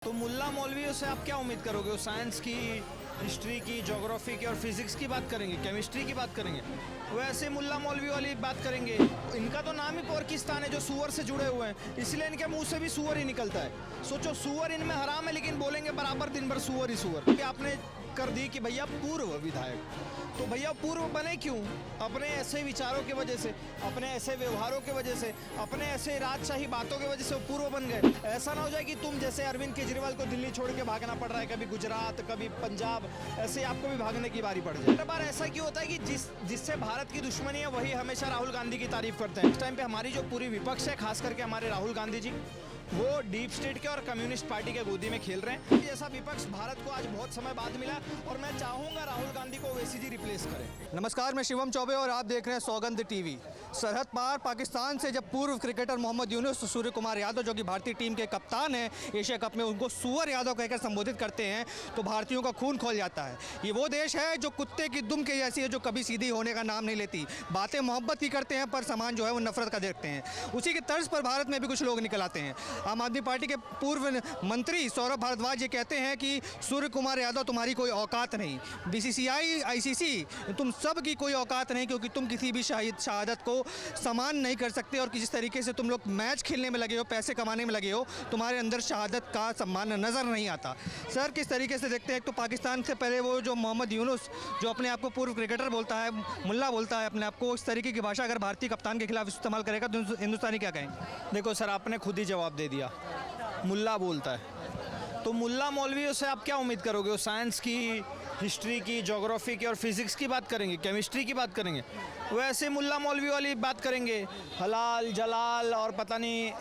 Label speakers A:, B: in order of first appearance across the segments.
A: तो मुल्ला मौलवियों से आप क्या उम्मीद करोगे? वो साइंस की, हिस्ट्री की, ज्योग्राफी की और फिजिक्स की बात करेंगे, केमिस्ट्री की बात करेंगे, वैसे मुल्ला मौलवी वाली बात करेंगे। इनका तो नाम ही पाकिस्तान है, जो सूअर से जुड़े हुए हैं, इसलिए इनके मुंह से भी सूअर ही निकलता है। सोचो, सूअर इनमें हराम है, लेकिन बोलेंगे बराबर दिन भर सूअर ही सूअर। कि आपने कर दी कि भैया पूर्व विधायक, तो भैया पूर्व बने क्यों? अपने ऐसे विचारों की वजह से, अपने ऐसे व्यवहारों की वजह से, अपने ऐसे राजशाही बातों की वजह से वो पूर्व बन गए। ऐसा ना हो जाए कि तुम जैसे अरविंद केजरीवाल को दिल्ली छोड़ के भागना पड़ रहा है, कभी गुजरात, कभी पंजाब, ऐसे आपको भी भागने की बारी पड़ जाए। हर बार ऐसा क्यों होता है कि जिससे भारत की दुश्मनी है वही हमेशा राहुल गांधी की तारीफ करते हैं। इस टाइम पे हमारी जो पूरी विपक्ष है, खास करके हमारे राहुल गांधी जी, वो डीप स्टेट के और कम्युनिस्ट पार्टी के गोदी में खेल रहे हैं। ऐसा विपक्ष भारत को आज बहुत समय बाद मिला और मैं चाहूंगा राहुल गांधी को ओवैसी जी रिप्लेस करें।
B: नमस्कार, मैं शिवम चौबे और आप देख रहे हैं सौगंध टीवी। सरहद पार पाकिस्तान से जब पूर्व क्रिकेटर मोहम्मद यूनुस सूर्य कुमार यादव, जो कि भारतीय टीम के कप्तान हैं, एशिया कप में उनको सुअर यादव कहकर संबोधित करते हैं तो भारतीयों का खून खौल जाता है। ये वो देश है जो कुत्ते की दुम के जैसी है, जो कभी सीधी होने का नाम नहीं लेती। बातें मोहब्बत की करते हैं पर सामान जो है वो नफरत का देखते हैं। उसी की तर्ज पर भारत में भी कुछ लोग निकल आते हैं। आम आदमी पार्टी के पूर्व मंत्री सौरभ भारद्वाज ये कहते हैं कि सूर्य कुमार यादव तुम्हारी कोई औकात नहीं, बीसीसीआई, आईसीसी, तुम सब की कोई औकात नहीं, क्योंकि तुम किसी भी शहादत को समान नहीं कर सकते। और जिस तरीके से तुम लोग मैच खेलने में लगे हो, पैसे कमाने में लगे हो, तुम्हारे अंदर शहादत का सम्मान नज़र नहीं आता। सर, किस तरीके से देखते हैं? तो पाकिस्तान से पहले वो जो मोहम्मद यूनुस, जो अपने आप को पूर्व क्रिकेटर बोलता है, मुल्ला बोलता है अपने आप को, इस तरीके की भाषा अगर भारतीय कप्तान के खिलाफ इस्तेमाल करेगा तो हिंदुस्तानी क्या कहेंगे?
A: देखो सर, आपने खुद ही जवाब दे दिया, मुल्ला बोलता है। तो मुल्ला मौलवियों से आप क्या उम्मीद करोगे? वो साइंस की, हिस्ट्री की, ज्योग्राफी की और फिजिक्स की बात करेंगे, केमिस्ट्री की बात करेंगे, वैसे मुल्ला मौलवी वाली बात करेंगे। हलाल जलाल और पता नहीं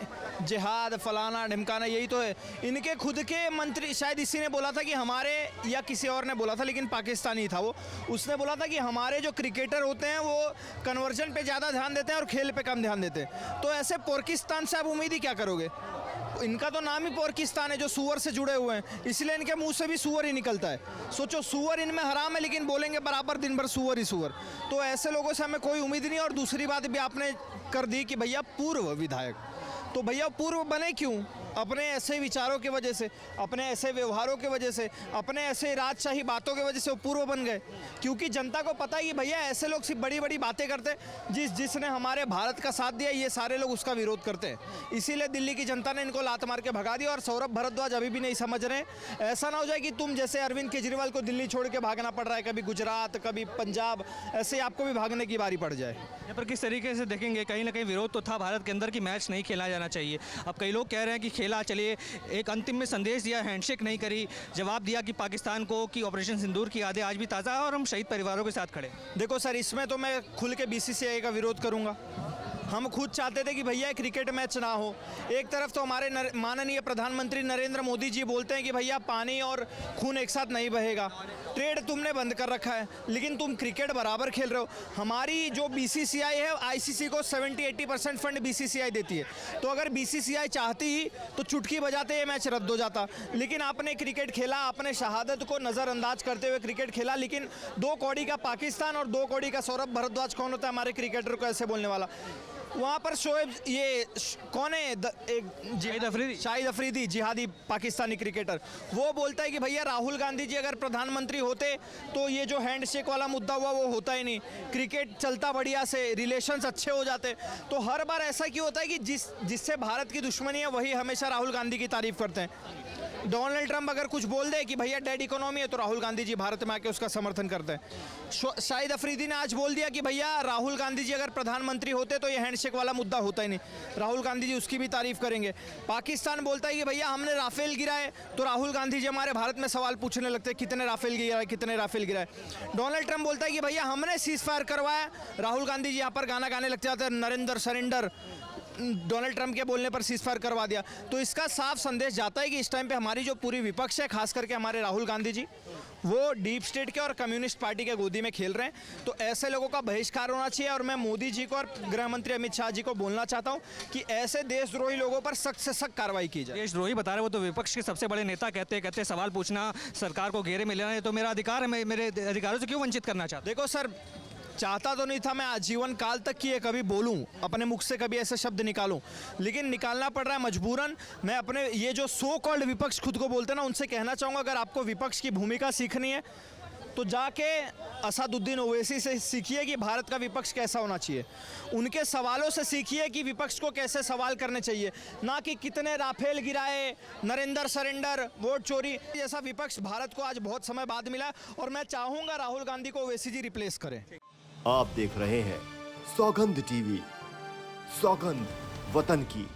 A: जिहाद, फलाना ढिमकाना, यही तो है। इनके खुद के मंत्री, शायद इसी ने बोला था कि हमारे, या किसी और ने बोला था, लेकिन पाकिस्तानी था वो, उसने बोला था कि हमारे जो क्रिकेटर होते हैं वो कन्वर्जन पे ज़्यादा ध्यान देते हैं और खेल पे कम ध्यान देते हैं। तो ऐसे पाकिस्तान से आप उम्मीद ही क्या करोगे? इनका तो नाम ही पाकिस्तान है, जो सूअर से जुड़े हुए हैं, इसलिए इनके मुंह से भी सूअर ही निकलता है। सोचो, सूअर इनमें हराम है, लेकिन बोलेंगे बराबर दिन भर सूअर ही सूअर। तो ऐसे लोगों से हमें कोई उम्मीद नहीं। और दूसरी बात भी आपने कर दी कि भैया पूर्व विधायक, तो भैया पूर्व बने क्यों? अपने ऐसे विचारों की वजह से, अपने ऐसे व्यवहारों की वजह से, अपने ऐसे राजशाही बातों की वजह से वो पूर्व बन गए। क्योंकि जनता को पता है कि भैया ऐसे लोग सिर्फ बड़ी बड़ी बातें करते हैं। जिसने हमारे भारत का साथ दिया, ये सारे लोग उसका विरोध करते हैं। इसीलिए दिल्ली की जनता ने इनको लात मार के भगा दिया। और सौरभ भारद्वाज अभी भी नहीं समझ रहे हैं। ऐसा ना हो जाए कि तुम जैसे अरविंद केजरीवाल को दिल्ली छोड़ के भागना पड़ रहा है, कभी गुजरात, कभी पंजाब, ऐसे आपको भी भागने की बारी पड़ जाए।
B: यहाँ पर किस तरीके से देखेंगे, कहीं ना कहीं विरोध तो था भारत के अंदर कि मैच नहीं खेला जाना चाहिए। अब कई लोग कह रहे हैं कि खेला, चलिए एक अंतिम में संदेश दिया, हैंडशेक नहीं करी, जवाब दिया कि पाकिस्तान को कि ऑपरेशन सिंदूर की यादें आज भी ताज़ा है और हम शहीद परिवारों के साथ खड़े।
A: देखो सर, इसमें तो मैं खुल के बीसीसीआई का विरोध करूंगा। हम खुद चाहते थे कि भैया क्रिकेट मैच ना हो। एक तरफ तो हमारे माननीय प्रधानमंत्री नरेंद्र मोदी जी बोलते हैं कि भैया पानी और खून एक साथ नहीं बहेगा, ट्रेड तुमने बंद कर रखा है, लेकिन तुम क्रिकेट बराबर खेल रहे हो। हमारी जो बीसीसीआई है, आईसीसी को 70-80% फंड बीसीसीआई देती है। तो अगर बीसीसीआई चाहती ही तो चुटकी बजाते ये मैच रद्द हो जाता। लेकिन आपने क्रिकेट खेला, आपने शहादत को नज़रअंदाज करते हुए क्रिकेट खेला। लेकिन 2 कौड़ी का पाकिस्तान और 2 कौड़ी का सौरभ भारद्वाज कौन होता है हमारे क्रिकेटर को ऐसे बोलने वाला? वहाँ पर शोएब, ये कौन है, शाहिद अफरीदी, जिहादी पाकिस्तानी क्रिकेटर, वो बोलता है कि भैया राहुल गांधी जी अगर प्रधानमंत्री होते तो ये जो हैंडशेक वाला मुद्दा हुआ वो होता ही नहीं, क्रिकेट चलता बढ़िया से, रिलेशंस अच्छे हो जाते। तो हर बार ऐसा क्यों होता है कि जिससे भारत की दुश्मनी है वही हमेशा राहुल गांधी की तारीफ करते हैं। डोनाल्ड ट्रंप अगर कुछ बोल दे कि भैया डेड इकोनॉमी है, तो राहुल गांधी जी भारत में आके उसका समर्थन करते हैं। शाहिद अफरीदी ने आज बोल दिया कि भैया राहुल गांधी जी अगर प्रधानमंत्री होते तो ये हैंडशेक वाला मुद्दा होता ही नहीं, राहुल गांधी जी उसकी भी तारीफ करेंगे। पाकिस्तान बोलता है कि भैया हमने राफेल गिराए, तो राहुल गांधी जी हमारे भारत में सवाल पूछने लगते हैं कितने राफेल गिराए, कितने राफेल गिराए। डोनाल्ड ट्रंप बोलता है कि भैया हमने सीज फायर करवाया, राहुल गांधी जी यहाँ पर गाना गाने लग जाते हैं, नरेंद्र सरेंडर, डोनाल्ड ट्रंप के बोलने पर सीज फायर करवा दिया। तो इसका साफ संदेश जाता है कि इस टाइम पे हमारी जो पूरी विपक्ष है, खास करके हमारे राहुल गांधी जी, वो डीप स्टेट के और कम्युनिस्ट पार्टी के गोदी में खेल रहे हैं। तो ऐसे लोगों का बहिष्कार होना चाहिए। और मैं मोदी जी को और गृह मंत्री अमित शाह जी को बोलना चाहता हूँ कि ऐसे देशद्रोही लोगों पर सख्त से सख्त कार्रवाई की जाए।
B: देशद्रोही बता रहे, वो तो विपक्ष के सबसे बड़े नेता कहते सवाल पूछना, सरकार को घेरे में लेना, ये तो मेरा अधिकार है, मैं मेरे अधिकारों से क्यों वंचित करना चाहता?
A: देखो सर, चाहता तो नहीं था मैं आजीवन काल तक कि ये कभी बोलूं, अपने मुख से कभी ऐसे शब्द निकालूं, लेकिन निकालना पड़ रहा है मजबूरन। मैं अपने ये जो सो कॉल्ड विपक्ष खुद को बोलते हैं ना, उनसे कहना चाहूँगा, अगर आपको विपक्ष की भूमिका सीखनी है तो जाके असदुद्दीन ओवैसी से सीखिए कि भारत का विपक्ष कैसा होना चाहिए। उनके सवालों से सीखिए कि विपक्ष को कैसे सवाल करने चाहिए, ना कि कितने राफेल गिराए, नरेंद्र सरेंडर, वोट चोरी जैसा विपक्ष भारत को आज बहुत समय बाद मिला। और मैं चाहूँगा राहुल गांधी को ओवैसी जी रिप्लेस करें।
C: आप देख रहे हैं सौगंध टीवी, सौगंध वतन की।